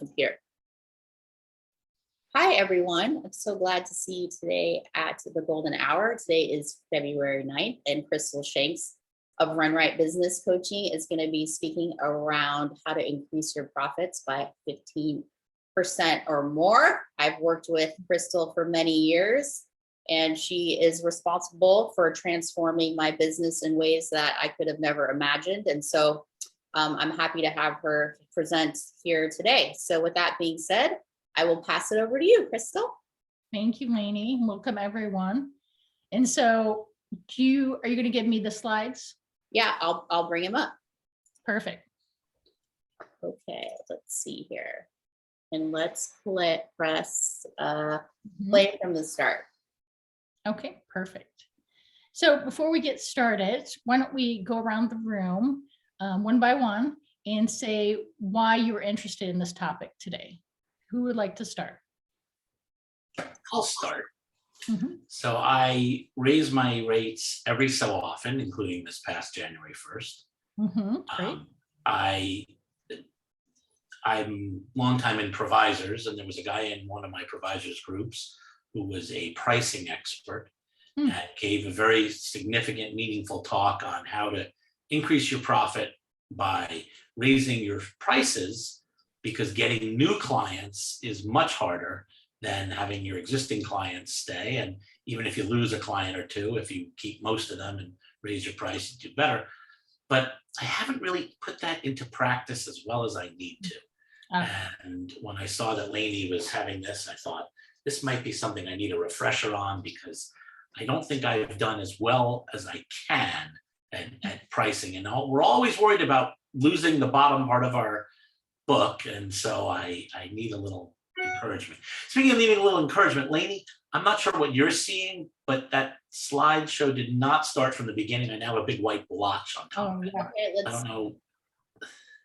computer. Hi, everyone. I'm so glad to see you today at the Golden Hour. Today is February 9th, and Crystal Shanks of Run Right Business Coaching is going to be speaking around how to increase your profits by 15% or more. I've worked with Crystal for many years, and she is responsible for transforming my business in ways that I could have never imagined. And so I'm happy to have her present here today. So with that being said, I will pass it over to you, Crystal. Thank you, Lainey. Welcome, everyone. And so are you going to give me the slides? Yeah, I'll bring him up. Perfect. Okay, let's see here. And let's press play from the start. Okay, perfect. So before we get started, why don't we go around the room one by one and say why you were interested in this topic today. Who would like to start? I'll start. So I raise my rates every so often, including this past January 1st. Great. I'm long time in provisors, and there was a guy in one of my provisors groups who was a pricing expert that gave a very significant, meaningful talk on how to increase your profit by raising your prices, because getting new clients is much harder than having your existing clients stay. And even if you lose a client or two, if you keep most of them and raise your price, you do better. But I haven't really put that into practice as well as I need to. And when I saw that Lainey was having this, I thought this might be something I need a refresher on, because I don't think I've done as well as I can at pricing. And we're always worried about losing the bottom part of our book, and so I need a little encouragement. Speaking of needing a little encouragement, Lainey, I'm not sure what you're seeing, but that slideshow did not start from the beginning. I now have a big white blotch on top of it. Okay, I don't know.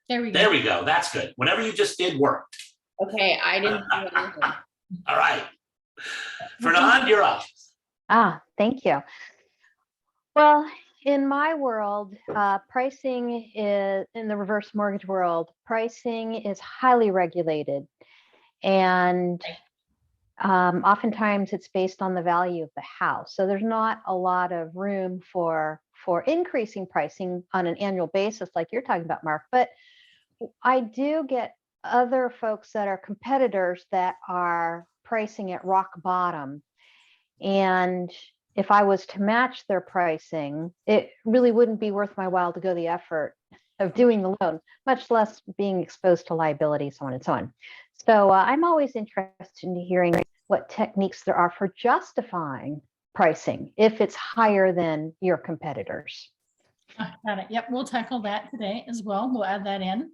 There we go. There we go. That's good. Whatever you just did worked. Okay, I didn't do anything. All right. Fernand, you're up. Thank you. Well, in my world, pricing is, in the reverse mortgage world, pricing is highly regulated. And oftentimes it's based on the value of the house. So there's not a lot of room for increasing pricing on an annual basis like you're talking about, Mark. But I do get other folks that are competitors that are pricing at rock bottom. And if I was to match their pricing, it really wouldn't be worth my while to go the effort of doing the loan, much less being exposed to liability, so on and so on. So I'm always interested in hearing what techniques there are for justifying pricing if it's higher than your competitors. Got it. Yep, we'll tackle that today as well. We'll add that in.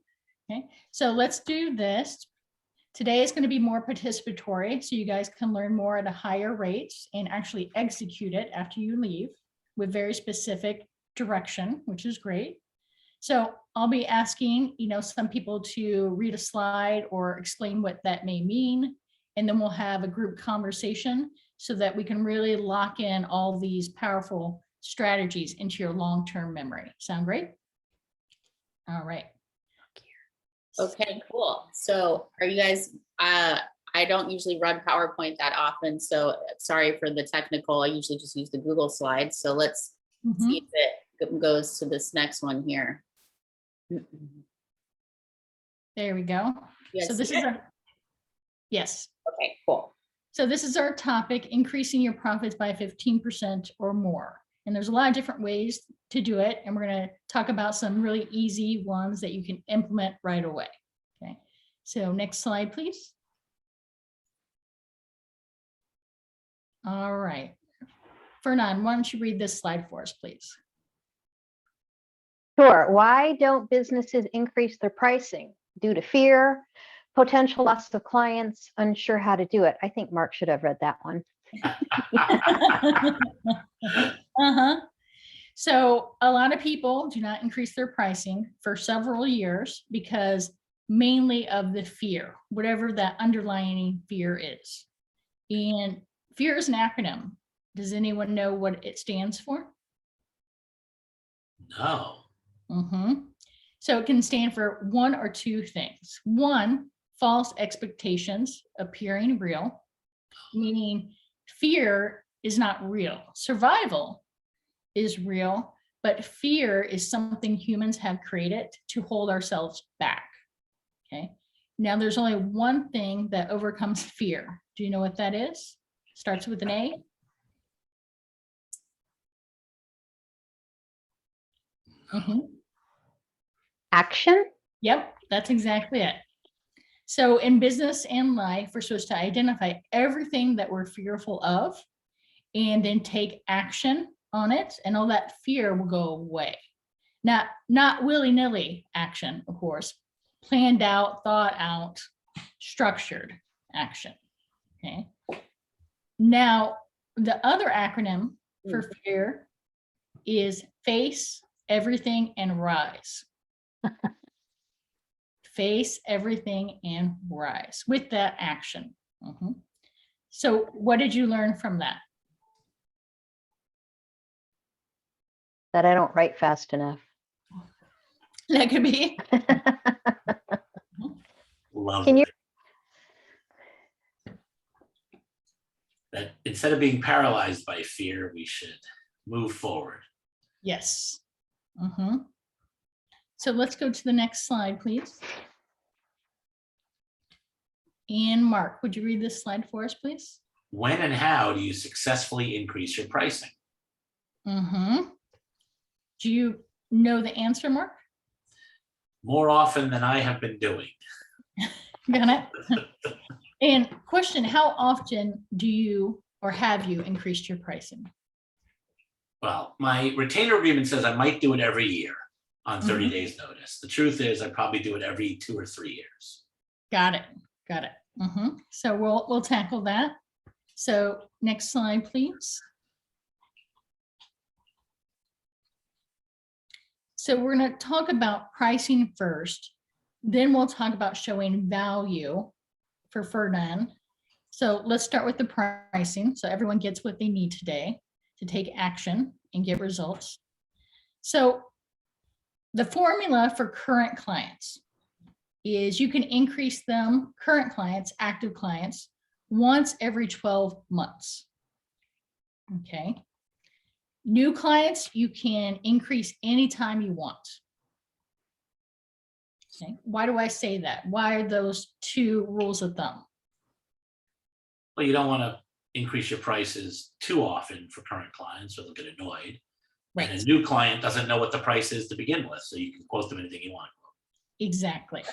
Okay, so let's do this. Today is going to be more participatory, so you guys can learn more at a higher rate and actually execute it after you leave with very specific direction, which is great. So I'll be asking, some people to read a slide or explain what that may mean, and then we'll have a group conversation so that we can really lock in all these powerful strategies into your long-term memory. Sound great? All right. Okay, cool. So are you guys, I don't usually run PowerPoint that often, so sorry for the technical. I usually just use the Google slides. So let's see if it goes to this next one here. There we go. Yes. So this is our, yes. Okay, cool. So this is our topic, increasing your profits by 15% or more. And there's a lot of different ways to do it. And we're going to talk about some really easy ones that you can implement right away. Okay. So next slide, please. All right. Fernand, why don't you read this slide for us, please? Sure. Why don't businesses increase their pricing? Due to fear, potential loss of clients, unsure how to do it. I think Mark should have read that one. So a lot of people do not increase their pricing for several years because mainly of the fear, whatever that underlying fear is. And fear is an acronym. Does anyone know what it stands for? No. So it can stand for one or two things. One, false expectations appearing real, meaning fear is not real. Survival is real, but fear is something humans have created to hold ourselves back. Okay. Now there's only one thing that overcomes fear. Do you know what that is? Starts with an A. Action? Yep, that's exactly it. So in business and life, we're supposed to identify everything that we're fearful of and then take action on it, and all that fear will go away. Now, not willy-nilly action, of course, planned out, thought out, structured action. Okay. Now, the other acronym for fear is face everything and rise. Face everything and rise with that action. So what did you learn from that? That I don't write fast enough. That could be. Love Can you- that instead of being paralyzed by fear, we should move forward. Yes. So let's go to the next slide, please. And Mark, would you read this slide for us, please? When and how do you successfully increase your pricing? Do you know the answer, Mark? More often than I have been doing. Got it. And question, how often do you or have you increased your pricing? Well, my retainer agreement says I might do it every year on 30 days notice. The truth is I probably do it every 2 or 3 years. Got it. Got it. So we'll tackle that. So next slide, please. So we're going to talk about pricing first, then we'll talk about showing value for Ferdinand. So let's start with the pricing. So everyone gets what they need today to take action and get results. So the formula for current clients is you can increase them, current clients, active clients, once every 12 months. Okay. New clients, you can increase anytime you want. Okay. Why do I say that? Why are those two rules of thumb? Well, you don't want to increase your prices too often for current clients or they'll get annoyed. Right. And a new client doesn't know what the price is to begin with, so you can quote them anything you want. Exactly.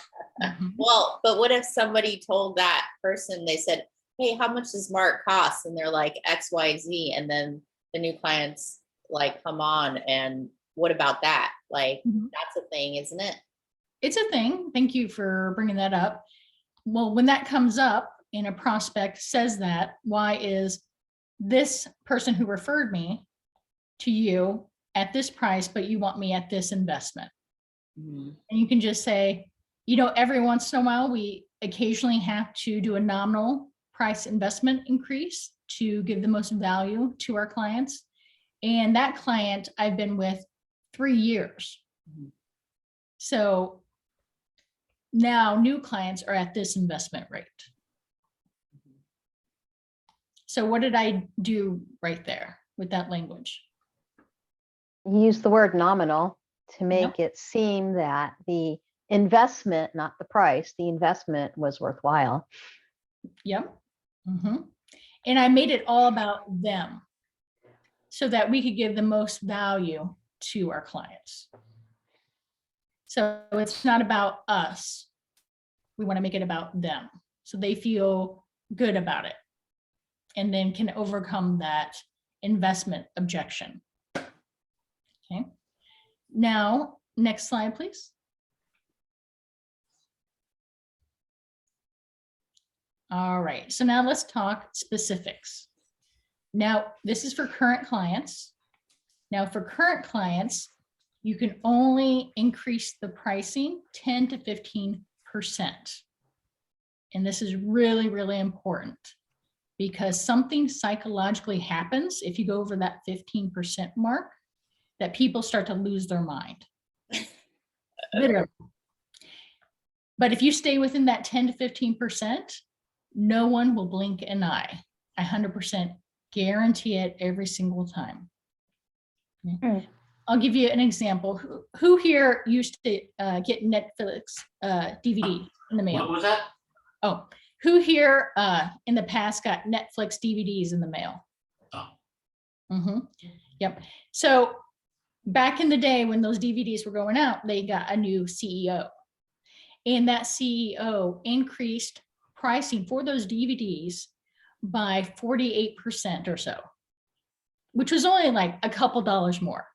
Well, but what if somebody told that person, they said, hey, how much does Mark cost? And they're like XYZ. And then the new clients like, come on. And what about that? Like, that's a thing, isn't it? It's a thing. Thank you for bringing that up. Well, when that comes up and a prospect says that, why is this person who referred me to you at this price, but you want me at this investment? And you can just say, you know, every once in a while, we occasionally have to do a nominal price investment increase to give the most value to our clients. And that client I've been with 3 years. So now new clients are at this investment rate. So what did I do right there with that language? You use the word nominal to make it seem that the investment, not the price, the investment was worthwhile. Yep. And I made it all about them so that we could give the most value to our clients. So it's not about us. We want to make it about them so they feel good about it and then can overcome that investment objection. Okay. Now, next slide, please. All right, so now let's talk specifics. Now, this is for current clients. Now, for current clients, you can only increase the pricing 10 to 15%. And this is really, really important because something psychologically happens if you go over that 15% mark, that people start to lose their mind. Literally. But if you stay within that 10 to 15%, no one will blink an eye. I 100% guarantee it every single time. Okay. I'll give you an example. Who here used to get Netflix DVD in the mail? What was that? Oh, who here in the past got Netflix DVDs in the mail? Oh. Yep. So back in the day when those DVDs were going out, they got a new CEO. And that CEO increased pricing for those DVDs by 48% or so, which was only like a couple dollars more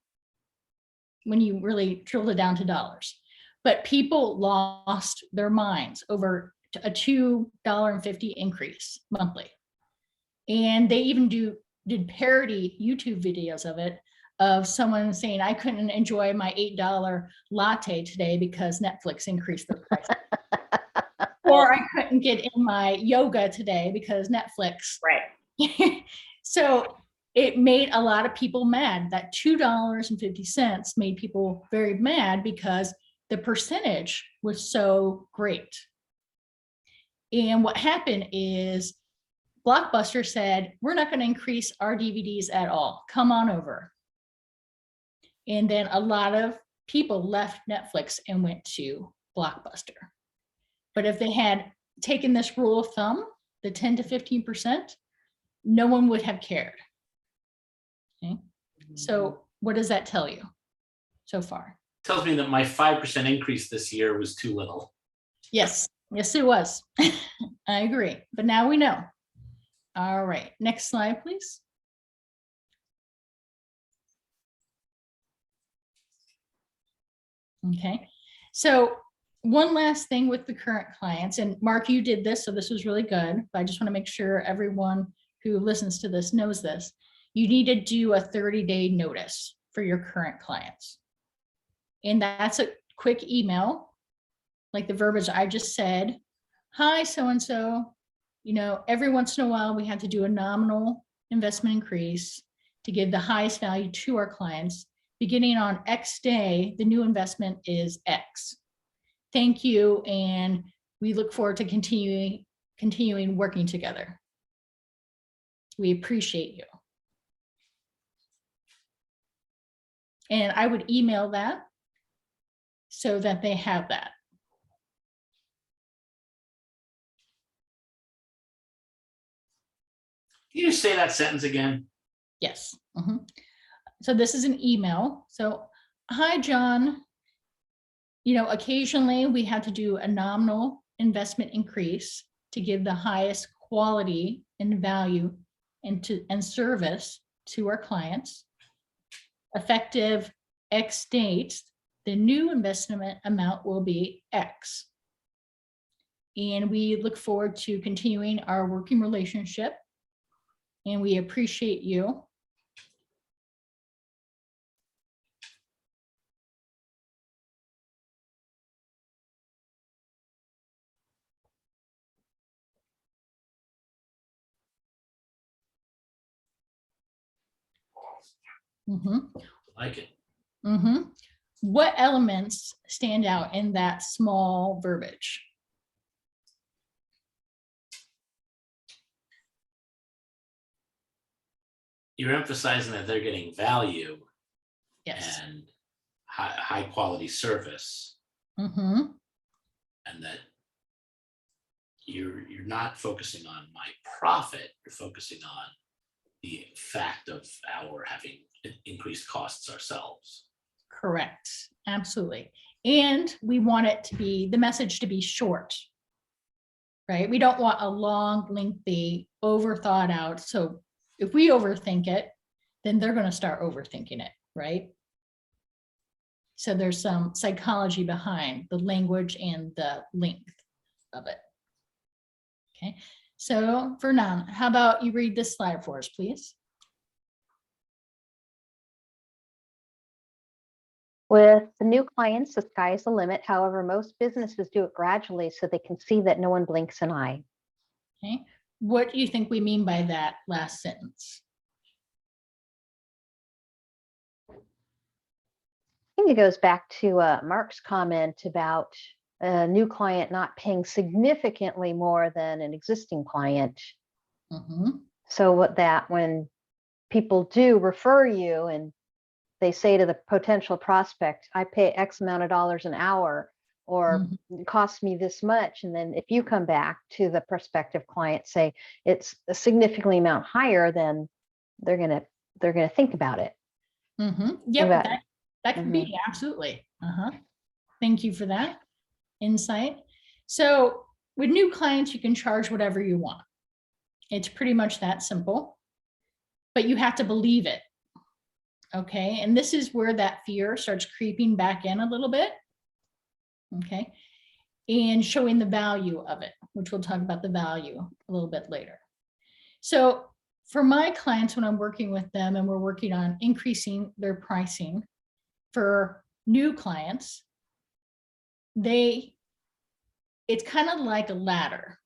when you really drilled it down to dollars. But people lost their minds over a $2.50 increase monthly. And they even did parody YouTube videos of it, of someone saying, I couldn't enjoy my $8 latte today because Netflix increased the price. Or I couldn't get in my yoga today because Netflix. Right. So it made a lot of people mad. That $2.50 made people very mad because the percentage was so great. And what happened is Blockbuster said, we're not going to increase our DVDs at all. Come on over. And then a lot of people left Netflix and went to Blockbuster. But if they had taken this rule of thumb, the 10 to 15%, no one would have cared. Okay. So what does that tell you so far? Tells me that my 5% increase this year was too little. Yes, yes, it was. I agree. But now we know. All right, next slide, please. Okay, so one last thing with the current clients, and Mark, you did this, so this was really good, but I just want to make sure everyone who listens to this knows this. You need to do a 30-day notice for your current clients. And that's a quick email, like the verbiage I just said. Hi, so-and-so, you know, every once in a while we have to do a nominal investment increase to give the highest value to our clients. Beginning on X day, the new investment is X. Thank you, and we look forward to continuing working together. We appreciate you. And I would email that so that they have that. Can you say that sentence again? Yes. So this is an email. So, hi, John. You know, occasionally we have to do a nominal investment increase to give the highest quality and value and service to our clients. Effective X date, the new investment amount will be X. And we look forward to continuing our working relationship. And we appreciate you. Like it. What elements stand out in that small verbiage? You're emphasizing that they're getting value. Yes. And high quality service. Mm-hmm. And that you're not focusing on my profit, you're focusing on the fact of our having increased costs ourselves. Correct. Absolutely. And we want it to be, the message to be short, right? We don't want a long, lengthy, overthought out. So if we overthink it, then they're going to start overthinking it, right? So there's some psychology behind the language and the length of it. Okay. So Vernon, how about you read this slide for us, please? With the new clients, the sky is the limit. However, most businesses do it gradually so they can see that no one blinks an eye. Okay. What do you think we mean by that last sentence? I think it goes back to Mark's comment about a new client not paying significantly more than an existing client. Mhm. So when people do refer you and they say to the potential prospect, I pay X amount of dollars an hour, or it costs me this much. And then if you come back to the prospective client, say it's a significantly amount higher, then they're gonna think about it. Yep, About- that could be, absolutely. Thank you for that insight. So with new clients, you can charge whatever you want. It's pretty much that simple, but you have to believe it. Okay, and this is where that fear starts creeping back in a little bit. Okay, and showing the value of it, which we'll talk about the value a little bit later. So for my clients, when I'm working with them and we're working on increasing their pricing for new clients, it's kind of like a ladder.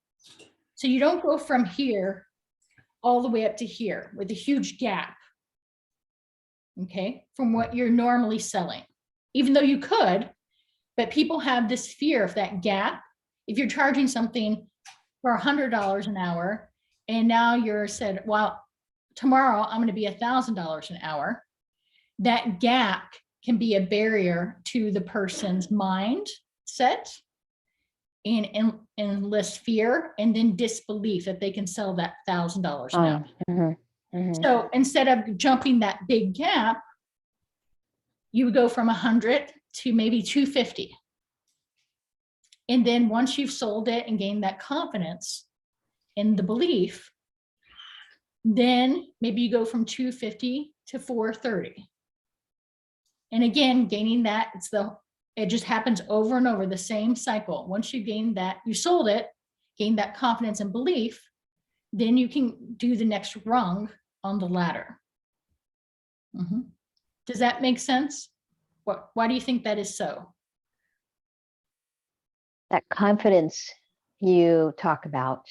So you don't go from here all the way up to here with a huge gap, okay, from what you're normally selling, even though you could, but people have this fear of that gap. If you're charging something for $100 an hour, and now you're said, well, tomorrow I'm going to be $1,000 an hour, that gap can be a barrier to the person's mindset and enlist fear and then disbelief that they can sell that $1,000 an hour. So instead of jumping that big gap, you would go from 100 to maybe 250. And then once you've sold it and gained that confidence in the belief, then maybe you go from 250 to 430. And again, gaining that, it just happens over and over, the same cycle. Once you gain that, you sold it, gain that confidence and belief, then you can do the next rung on the ladder. Does that make sense? Why do you think that is so? That confidence you talk about,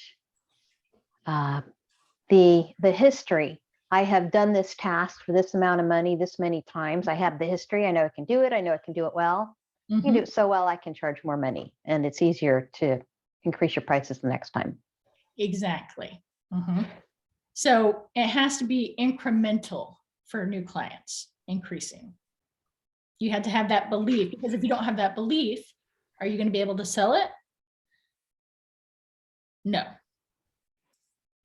the history. I have done this task for this amount of money, this many times. I have the history. I know I can do it. I know I can do it well. You can do it so well, I can charge more money, and it's easier to increase your prices the next time. Exactly. So it has to be incremental for new clients, increasing. You had to have that belief, because if you don't have that belief, are you going to be able to sell it? No.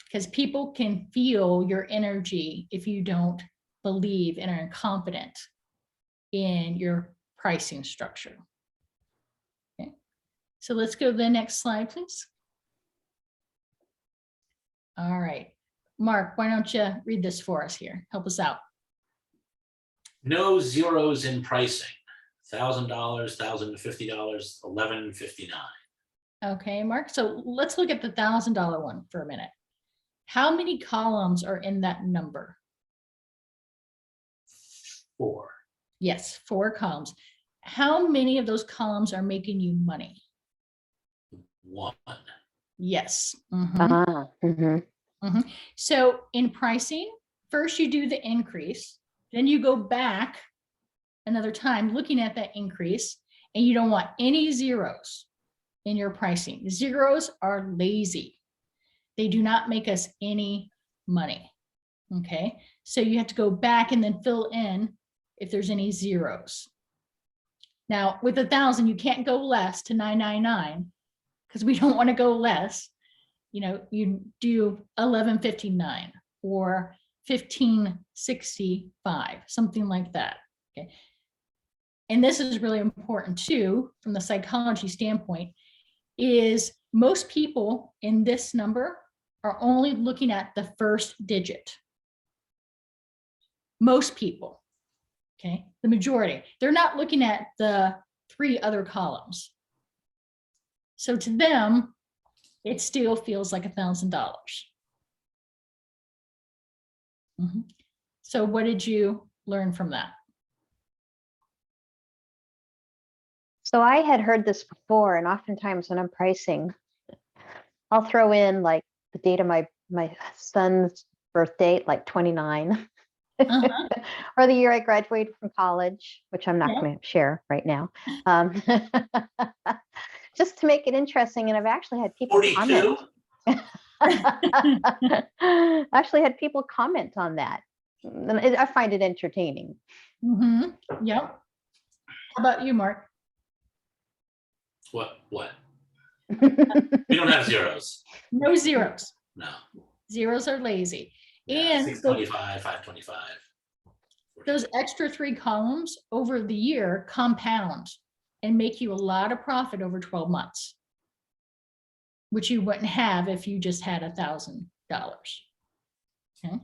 Because people can feel your energy if you don't believe and are confident in your pricing structure. Okay. So let's go to the next slide, please. All right. Mark, why don't you read this for us here? Help us out. No zeros in pricing. $1,000, $1,050, $1,159. Okay, Mark. So let's look at the $1,000 one for a minute. How many columns are in that number? 4. Yes, 4 columns. How many of those columns are making you money? 1. Yes. So in pricing, first you do the increase, then you go back another time looking at that increase, and you don't want any zeros in your pricing. Zeros are lazy. They do not make us any money. Okay, so you have to go back and then fill in if there's any zeros. Now with 1,000, you can't go less to 999 because we don't want to go less. You know, you do 1159 or 1565, something like that. Okay, and this is really important too from the psychology standpoint, is most people in this number are only looking at the first digit. Most people, okay, the majority, they're not looking at the 3 other columns. So to them, it still feels like $1,000. So what did you learn from that? So I had heard this before, and oftentimes when I'm pricing, I'll throw in like the date of my son's birth date, like 29, or the year I graduated from college, which I'm not going to share right now. just to make it interesting. And I've actually had people 42? actually had people comment on that. And I find it entertaining. Yep. How about you, Mark? What? We don't have zeros. No zeros. No. Zeros are lazy. Yeah, And 625, 525. those extra 3 columns over the year compound and make you a lot of profit over 12 months, which you wouldn't have if you just had $1,000. Okay.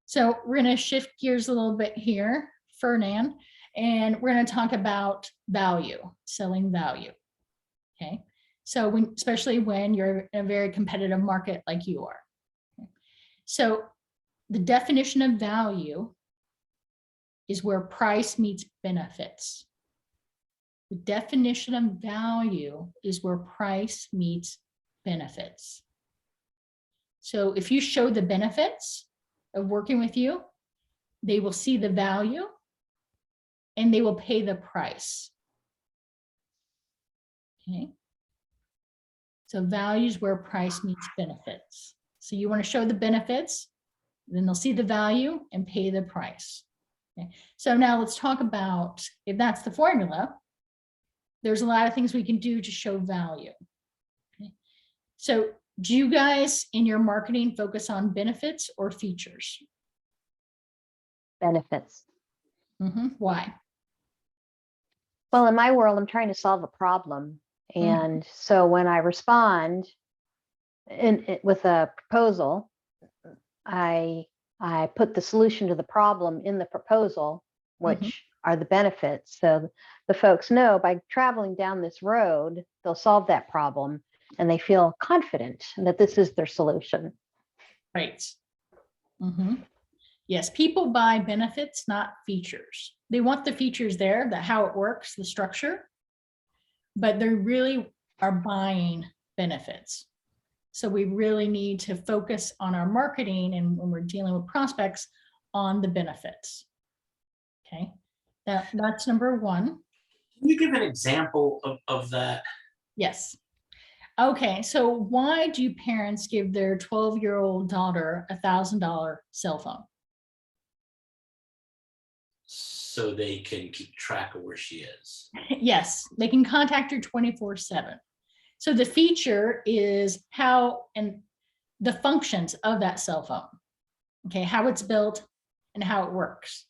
So we're going to shift gears a little bit here, Fernand, and we're going to talk about value, selling value. Okay. So especially when you're in a very competitive market like you are. Okay. So the definition of value is where price meets benefits. The definition of value is where price meets benefits. So if you show the benefits of working with you, they will see the value and they will pay the price. Okay. So value is where price meets benefits. So you want to show the benefits, then they'll see the value and pay the price. Okay. So now let's talk about, if that's the formula, there's a lot of things we can do to show value. Okay. So do you guys in your marketing focus on benefits or features? Benefits. Why? Well, in my world, I'm trying to solve a problem. And so when I respond with a proposal, I put the solution to the problem in the proposal, which are the benefits. So the folks know by traveling down this road, they'll solve that problem and they feel confident that this is their solution. Right. Yes, people buy benefits, not features. They want the features there, that how it works, the structure, but they really are buying benefits. So we really need to focus on our marketing and when we're dealing with prospects on the benefits. Okay, that's number 1. Can you give an example of that? Yes. Okay, so why do parents give their 12-year-old daughter a $1,000 cell phone? So they can keep track of where she is. Yes, they can contact her 24/7. So the feature is how and the functions of that cell phone. Okay, how it's built and how it works.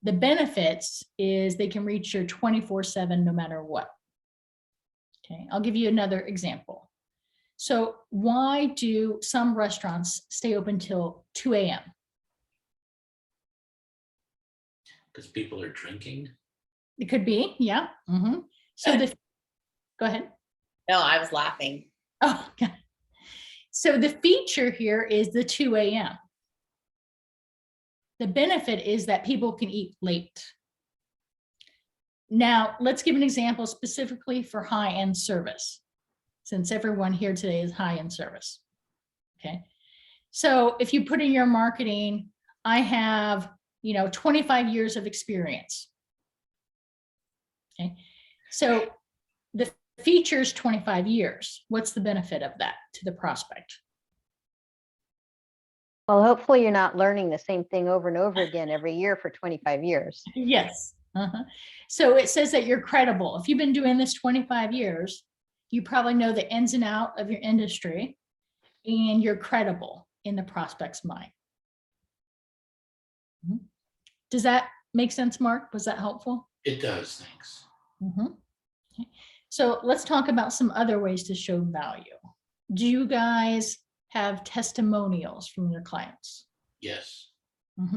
The benefits is they can reach her 24/7 no matter what. Okay, I'll give you another example. So why do some restaurants stay open till 2 a.m.? Because people are drinking. It could be, yeah. So go ahead. No, I was laughing. Oh, okay. So the feature here is the 2 a.m. The benefit is that people can eat late. Now, let's give an example specifically for high-end service, since everyone here today is high-end service. Okay. So if you put in your marketing, I have, 25 years of experience. Okay. So the features 25 years. What's the benefit of that to the prospect? Well, hopefully you're not learning the same thing over and over again every year for 25 years. Yes. So it says that you're credible. If you've been doing this 25 years, you probably know the ins and outs of your industry and you're credible in the prospect's mind. Does that make sense, Mark? Was that helpful? It does, thanks. Okay. So let's talk about some other ways to show value. Do you guys have testimonials from your clients? Yes.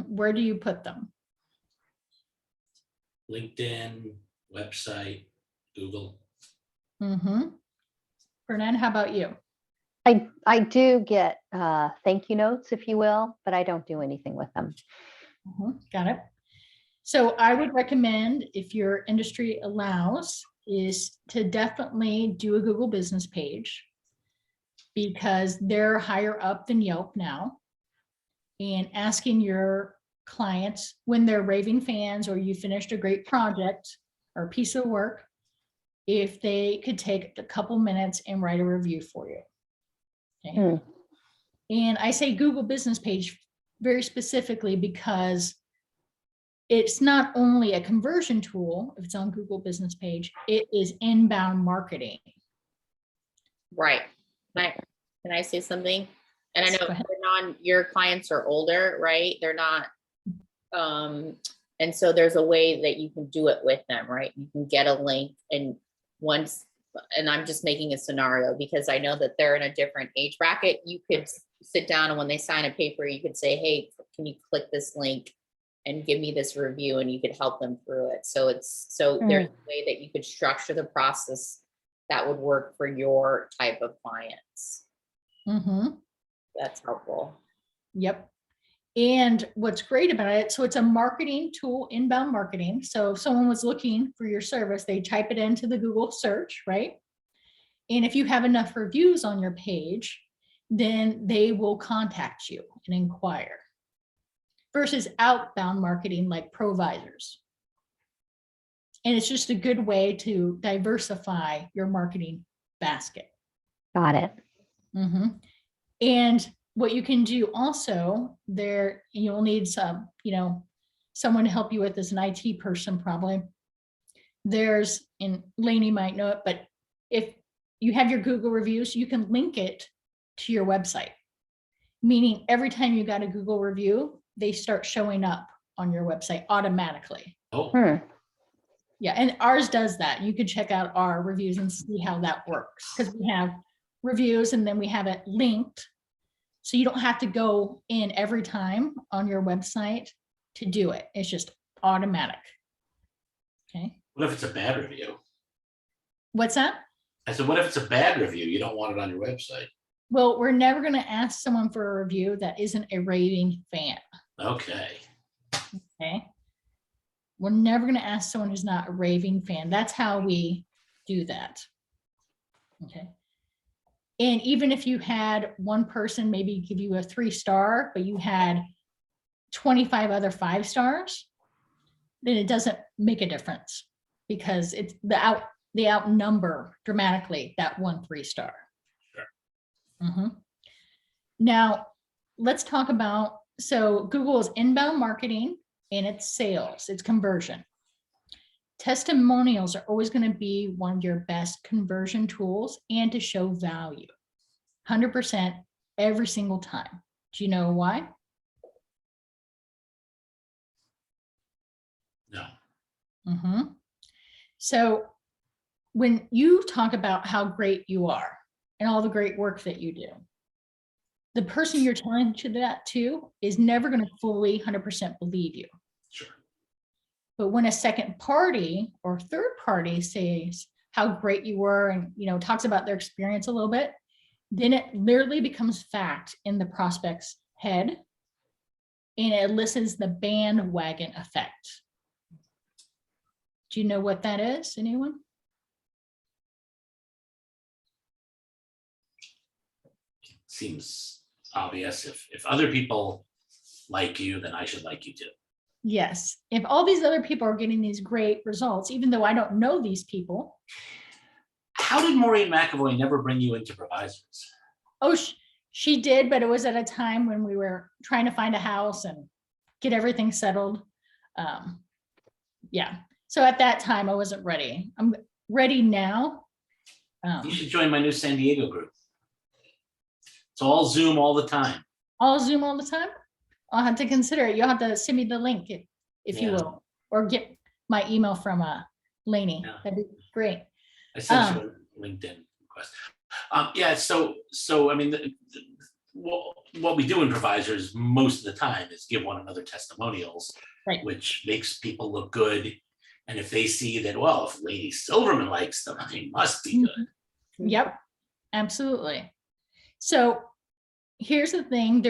Where do you put them? LinkedIn, website, Google. Fernand, how about you? I do get thank you notes, if you will, but I don't do anything with them. Got it. So I would recommend, if your industry allows, is to definitely do a Google business page because they're higher up than Yelp now, and asking your clients when they're raving fans or you finished a great project or piece of work, if they could take a couple minutes and write a review for you. Okay. And I say Google business page very specifically because it's not only a conversion tool, if it's on Google business page, it is inbound marketing. Right. Can I say something? And I Yes, know go ahead. your clients are older, right? They're not, and so there's a way that you can do it with them, right? You can get a link and I'm just making a scenario because I know that they're in a different age bracket. You could sit down and when they sign a paper, you could say, hey, can you click this link and give me this review, and you could help them through it. So there's a way that you could structure the process that would work for your type of clients. That's helpful. Yep. And what's great about it, so it's a marketing tool, inbound marketing. So if someone was looking for your service, they type it into the Google search, right? And if you have enough reviews on your page, then they will contact you and inquire. Versus outbound marketing like provisors. And it's just a good way to diversify your marketing basket. Got it. And what you can do also there, you'll need some, someone to help you with as an IT person, probably. And Lainey might know it, but if you have your Google reviews, you can link it to your website. Meaning every time you got a Google review, they start showing up on your website automatically. Yeah, and ours does that. You could check out our reviews and see how that works because we have reviews and then we have it linked. So you don't have to go in every time on your website to do it. It's just automatic. Okay. What if it's a bad review? What's that? I said, what if it's a bad review? You don't want it on your website. Well, we're never going to ask someone for a review that isn't a raving fan. Okay. Okay. We're never going to ask someone who's not a raving fan. That's how we do that. Okay. And even if you had one person maybe give you a 3-star, but you had 25 other 5 stars, then it doesn't make a difference because it's they outnumber dramatically that 1 3-star. Sure. Now, let's talk about, so Google is inbound marketing and it's sales, it's conversion. Testimonials are always going to be one of your best conversion tools and to show value. 100% every single time. Do you know why? No. So when you talk about how great you are and all the great work that you do, the person you're telling that to is never going to fully 100% believe you. Sure. But when a second party or third party says how great you were and talks about their experience a little bit, then it literally becomes fact in the prospect's head and it elicits the bandwagon effect. Do you know what that is? Anyone? Seems obvious. If other people like you, then I should like you too. Yes. If all these other people are getting these great results, even though I don't know these people. How did Maureen McAvoy never bring you into provisors? Oh, she did, but it was at a time when we were trying to find a house and get everything settled. Yeah. So at that time, I wasn't ready. I'm ready now. You should join my new San Diego group. It's all Zoom all the time. All Zoom all the time? I'll have to consider it. You'll have to send me the link if you will, or get my email from Lainey. Yeah. That'd be great. I sent you a LinkedIn request. So I mean, what we do in provisors most of the time is give one another testimonials, right, which makes people look good. And if they see that, well, if Lady Silverman likes them, they must be good. Yep, absolutely. So here's the thing.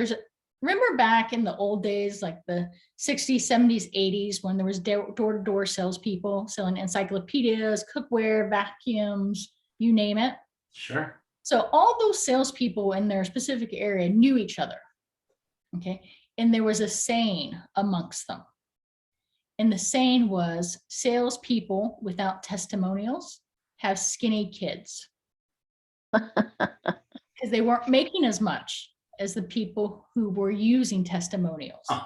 Remember back in the old days, like the 60s, 70s, 80s, when there was door-to-door salespeople selling encyclopedias, cookware, vacuums, you name it. Sure. So all those salespeople in their specific area knew each other. Okay. And there was a saying amongst them. And the saying was, salespeople without testimonials have skinny kids. Because they weren't making as much as the people who were using testimonials. Huh.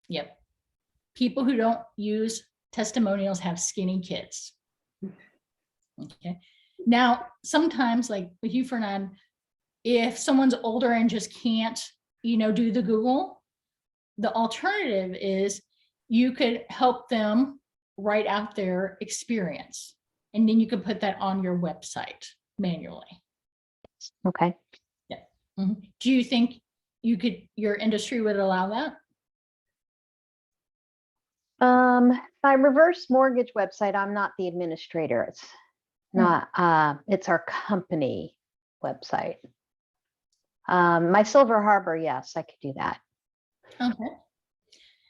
Yep. People who don't use testimonials have skinny kids. Okay. Now, sometimes, like with you, Fernand, if someone's older and just can't, do the Google, the alternative is you could help them write out their experience, and then you could put that on your website manually. Okay. Mhm. Do you think your industry would allow that? My reverse mortgage website, I'm not the administrator. It's not, it's our company website. My Silver Harbor, yes, I could do that. Okay.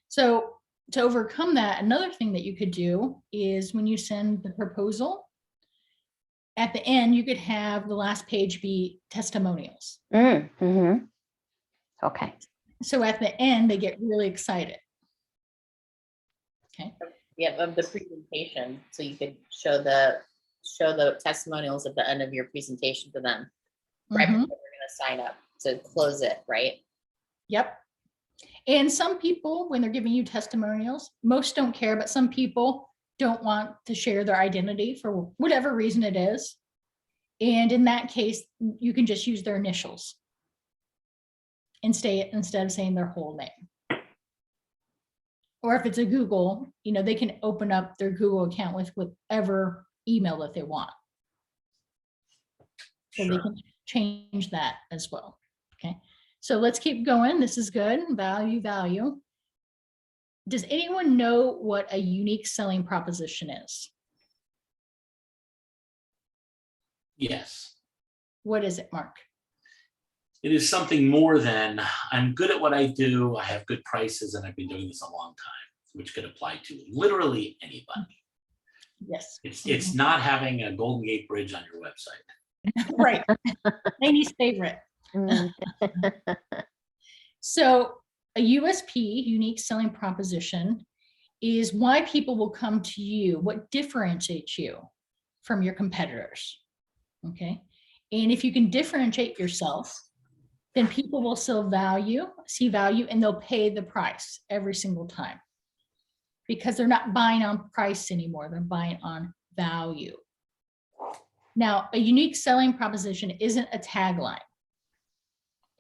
So to overcome that, another thing that you could do is when you send the proposal, at the end, you could have the last page be testimonials. Mm-hmm. Okay. So at the end, they get really excited. Okay. Yeah, of the presentation, so you could show the testimonials at the end of your presentation to them, right Mhm. before they're gonna sign up to close it, right? Yep. And some people, when they're giving you testimonials, most don't care, but some people don't want to share their identity for whatever reason it is. And in that case, you can just use their initials instead of saying their whole name. Or if it's a Google, they can open up their Google account with whatever email that they want. So they can change that as well. Okay. So let's keep going. This is good. Value. Does anyone know what a unique selling proposition is? Yes. What is it, Mark? It is something more than I'm good at what I do, I have good prices, and I've been doing this a long time, which could apply to literally anybody. Yes. It's not having a Golden Gate Bridge on your website. Right. Lainey's favorite. Mm. So a USP, unique selling proposition, is why people will come to you, what differentiates you from your competitors. Okay. And if you can differentiate yourself, then people will see value, and they'll pay the price every single time, because they're not buying on price anymore. They're buying on value. Now, a unique selling proposition isn't a tagline.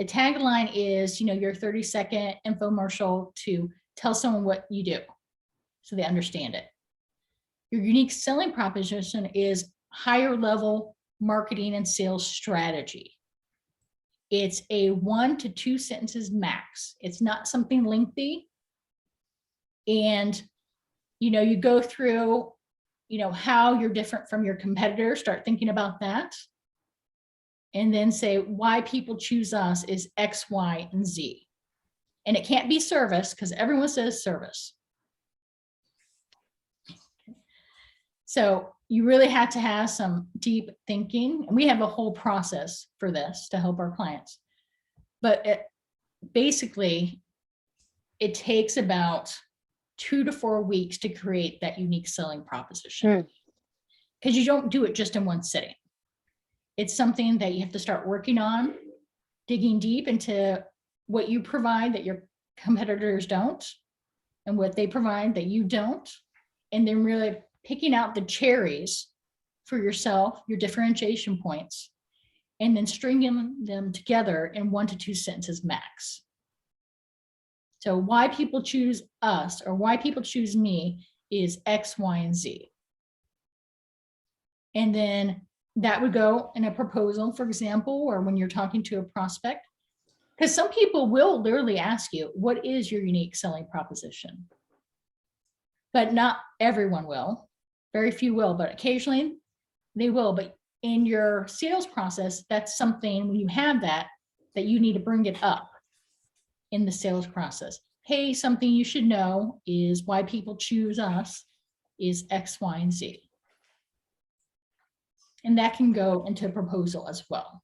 A tagline is, your 30-second infomercial to tell someone what you do so they understand it. Your unique selling proposition is higher level marketing and sales strategy. It's a 1 to 2 sentences max. It's not something lengthy. And, you go through, how you're different from your competitors, start thinking about that. And then say why people choose us is X, Y, and Z. And it can't be service, because everyone says service. So you really have to have some deep thinking. And we have a whole process for this to help our clients. But basically, it takes about 2 to 4 weeks to create that unique selling proposition. Because you don't do it just in one sitting. It's something that you have to start working on, digging deep into what you provide that your competitors don't, and what they provide that you don't, and then really picking out the cherries for yourself, your differentiation points, and then stringing them together in 1 to 2 sentences max. So why people choose us, or why people choose me, is X, Y, and Z. And then that would go in a proposal, for example, or when you're talking to a prospect, because some people will literally ask you, what is your unique selling proposition? But not everyone will. Very few will, but occasionally they will. But in your sales process, that's something, when you have that you need to bring it up in the sales process. Hey, something you should know is why people choose us is X, Y, and Z. And that can go into a proposal as well.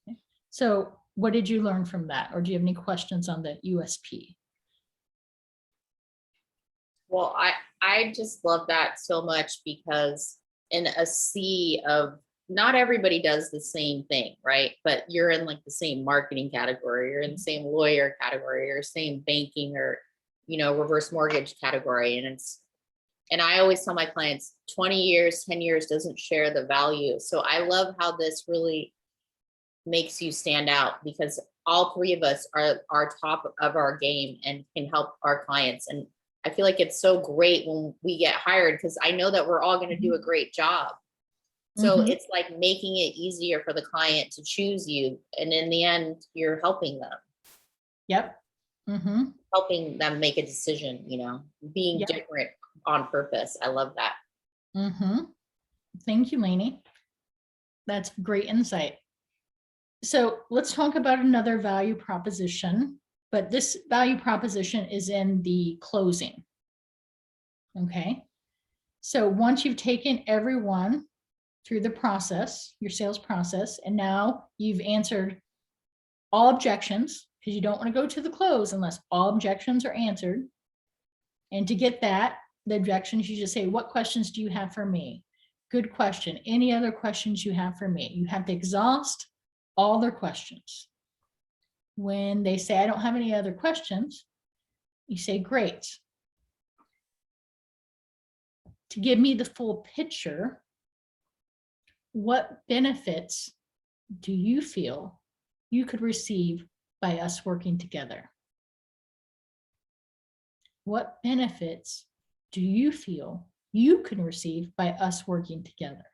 Okay. So what did you learn from that? Or do you have any questions on the USP? Well, I just love that so much because in a sea of, not everybody does the same thing, right? But you're in like the same marketing category, you're in the same lawyer category, or same banking or, reverse mortgage category. And I always tell my clients 20 years, 10 years doesn't share the value. So I love how this really makes you stand out, because all three of us are top of our game and can help our clients. And I feel like it's so great when we get hired, because I know that we're all going to do a great job. So Mhm. it's like making it easier for the client to choose you. And in the end, you're helping them, Yep. Mm-hmm. helping them make a decision, being Yep. different on purpose. I love that. Mm-hmm. Thank you, Lainey. That's great insight. So let's talk about another value proposition, but this value proposition is in the closing. Okay. So once you've taken everyone through the process, your sales process, and now you've answered all objections, because you don't want to go to the close unless all objections are answered. And to get that, the objections, you just say, what questions do you have for me? Good question. Any other questions you have for me? You have to exhaust all their questions. When they say, I don't have any other questions, you say, great. To give me the full picture, what benefits do you feel you could receive by us working together? What benefits do you feel you can receive by us working together?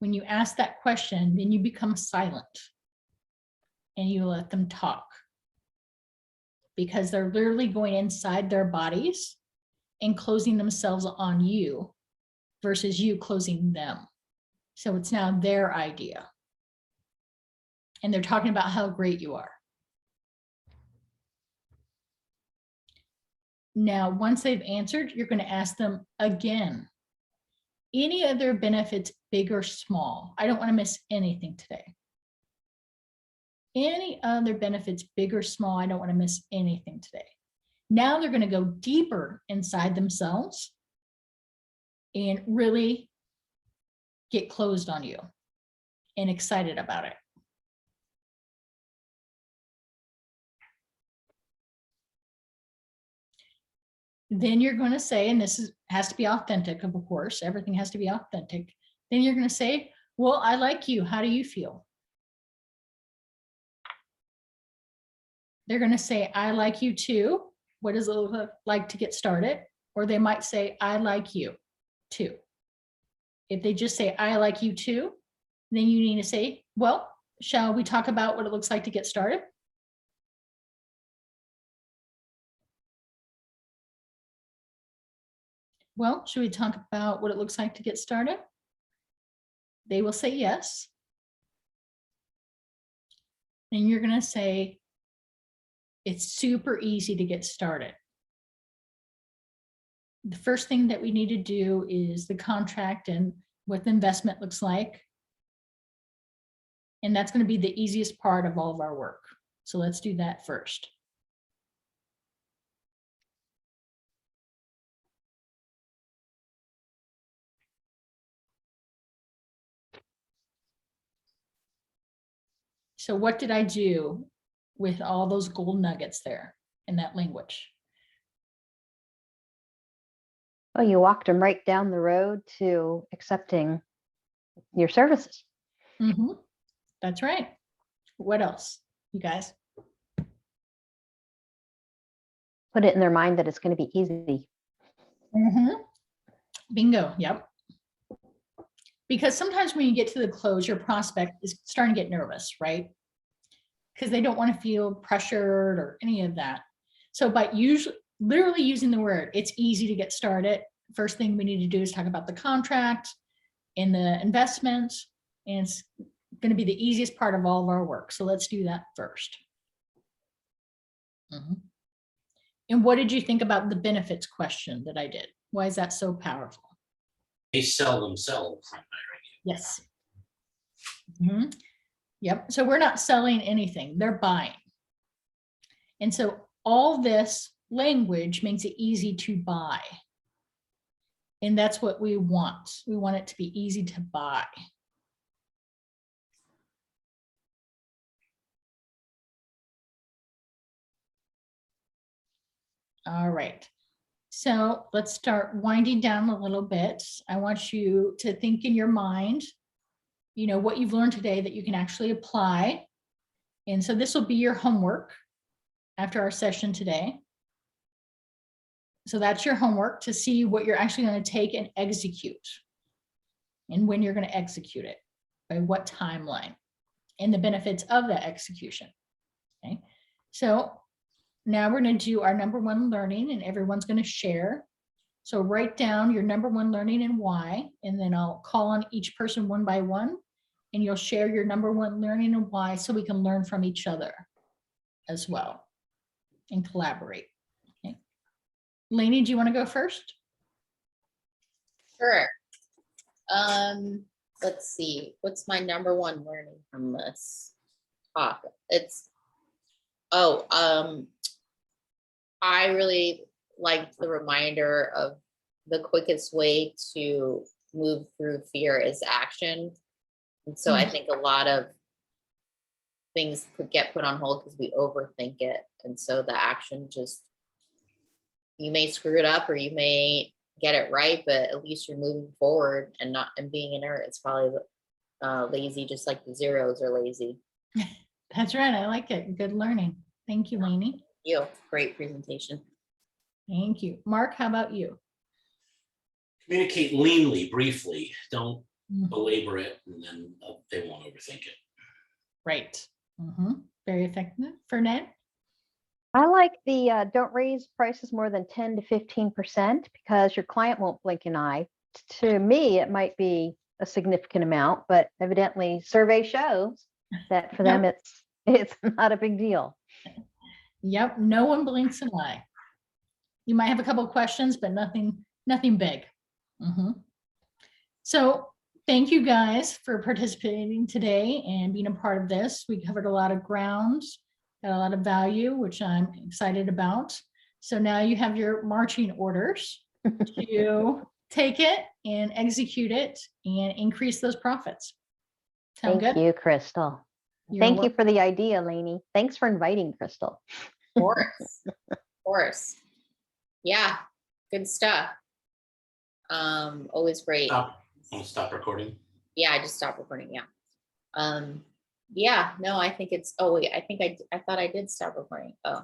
When you ask that question, then you become silent and you let them talk, because they're literally going inside their bodies and closing themselves on you versus you closing them. So it's now their idea. And they're talking about how great you are. Now, once they've answered, you're going to ask them again, any other benefits, big or small? I don't want to miss anything today. Any other benefits, big or small? I don't want to miss anything today. Now they're going to go deeper inside themselves and really get closed on you and excited about it. Then you're going to say, and has to be authentic, of course, everything has to be authentic. Then you're going to say, well, I like you. How do you feel? They're going to say, I like you too. What does it look like to get started? Or they might say, I like you too. If they just say, I like you too, then you need to say, well, shall we talk about what it looks like to get started? Well, should we talk about what it looks like to get started? They will say yes. And you're going to say, it's super easy to get started. The first thing that we need to do is the contract and what the investment looks like. And that's going to be the easiest part of all of our work. So let's do that first. So what did I do with all those gold nuggets there in that language? Oh, you walked them right down the road to accepting your services. Mm-hmm. That's right. What else, you guys? Put it in their mind that it's going to be easy. Mm-hmm. Bingo. Yep. Because sometimes when you get to the close, your prospect is starting to get nervous, right? Because they don't want to feel pressured or any of that. So by literally using the word, it's easy to get started. First thing we need to do is talk about the contract and the investment. And it's going to be the easiest part of all of our work. So let's do that first. Mm-hmm. And what did you think about the benefits question that I did? Why is that so powerful? They sell themselves. Yes. Mm-hmm. Yep. So we're not selling anything, they're buying. And so all this language makes it easy to buy. And that's what we want. We want it to be easy to buy. All right. So let's start winding down a little bit. I want you to think in your mind, you know, what you've learned today that you can actually apply. And so this will be your homework after our session today. So that's your homework to see what you're actually going to take and execute and when you're going to execute it, by what timeline, and the benefits of that execution. Okay. So now we're going to do our number one learning, and everyone's going to share. So write down your number one learning and why, and then I'll call on each person one by one, and you'll share your number one learning and why, so we can learn from each other as well and collaborate. Okay. Lainey, do you want to go first? Sure. Let's see, what's my number one learning from this talk? I really liked the reminder of the quickest way to move through fear is action. And so I think a lot of things could get put on hold because we overthink it. And so the action just, you may screw it up or you may get it right, but at least you're moving forward and not, and being inert. It's probably lazy, just like the zeros are lazy. That's right. I like it. Good learning. Thank you, Lainey. You, great presentation. Thank you. Mark, how about you? Communicate leanly, briefly. Don't belabor it, and then they won't overthink it. Right. Very effective. Fernand? I like the don't raise prices more than 10 to 15% because your client won't blink an eye. To me, it might be a significant amount, but evidently survey shows that for them it's not a big deal. Yep. No one blinks an eye. You might have a couple of questions, but nothing big. So thank you guys for participating today and being a part of this. We covered a lot of ground, got a lot of value, which I'm excited about. So now you have your marching orders to take it and execute it and increase those profits. Sound Thank good? you, Crystal. Thank you for the idea, Lainey. Thanks for inviting Crystal. Of course. Yeah, good stuff. Always great. Stop recording. Yeah, I just stopped recording. Yeah. Yeah, no, I think it's, oh wait, I thought I did stop recording. Oh.